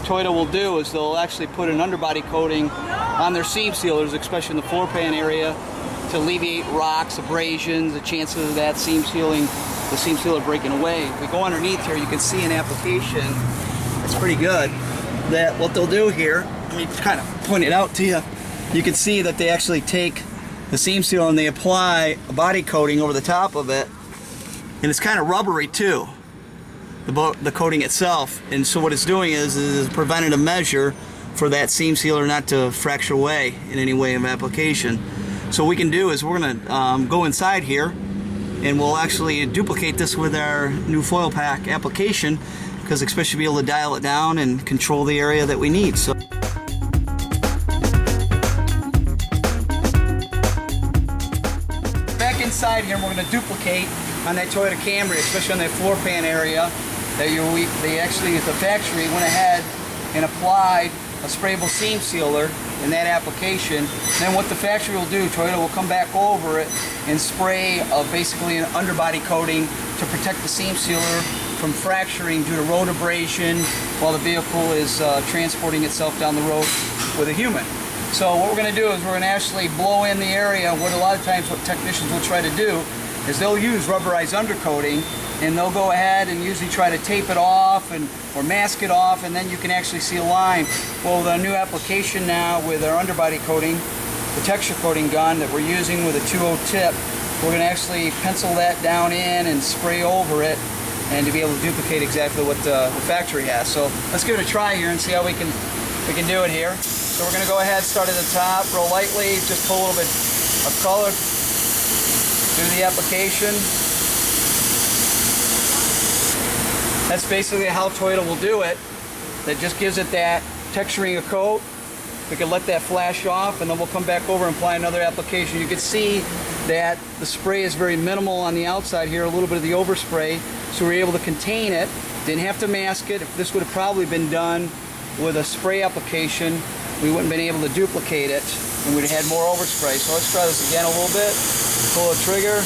Toyota will do is they'll actually put an underbody coating on their seam sealers, especially in the floor pan area, to alleviate rocks, abrasions, the chances of that seam sealing, the seam sealer breaking away. If we go underneath here, you can see an application. It's pretty good. That what they'll do here, let me kind of point it out to you. You can see that they actually take the seam seal and they apply a body coating over the top of it, and it's kind of rubbery too, the coating itself. And so what it's doing is a preventative measure for that seam sealer not to fracture away in any way of application. So what we can do is we're going to go inside here, and we'll actually duplicate this with our new foil pack application, because especially be able to dial it down and control the area that we need. So back inside here, we're going to duplicate on that Toyota Camry, especially on that floor pan area. They actually, at the factory, went ahead and applied a sprayable seam sealer in that application. Then what the factory will do, Toyota will come back over it and spray basically an underbody coating to protect the seam sealer from fracturing due to road abrasion while the vehicle is transporting itself down the road with a human. So what we're going to do is we're going to actually blow in the area. What a lot of times what technicians will try to do is they'll use rubberized undercoating, and they'll go ahead and usually try to tape it off or mask it off, and then you can actually see a line. Well, with our new application now with our underbody coating, the texture coating gun that we're using with a 2.0 tip, we're going to actually pencil that down in and spray over it, and to be able to duplicate exactly what the factory has. So let's give it a try here and see how we can do it here. So we're going to go ahead, start at the top, real lightly, just pull a little bit of color, do the application. That's basically how Toyota will do it. That just gives it that texturing a coat. We can let that flash off, and then we'll come back over and apply another application. You can see that the spray is very minimal on the outside here, a little bit of the overspray, so we're able to contain it. Didn't have to mask it. If this would have probably been done with a spray application, we wouldn't have been able to duplicate it, and we'd have had more overspray. So let's try this again a little bit. Pull the trigger.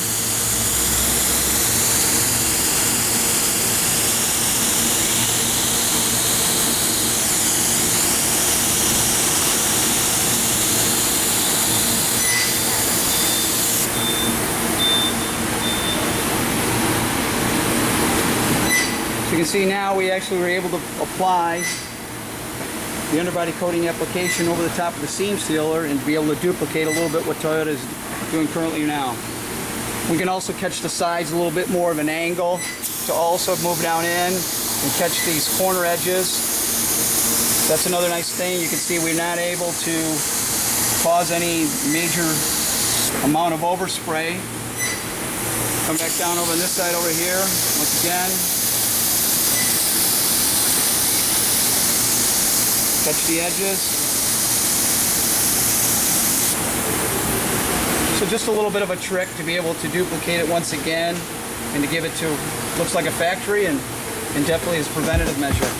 So you can see now we actually were able to apply the underbody coating application over the top of the seam sealer and be able to duplicate a little bit what Toyota is doing currently now. We can also catch the sides a little bit more of an angle to also move down in and catch these corner edges. That's another nice thing. You can see we're not able to cause any major amount of overspray. Come back down over on this side over here once again. Touch the edges. So just a little bit of a trick to be able to duplicate it once again and to give it to, looks like a factory, and definitely is a preventative measure.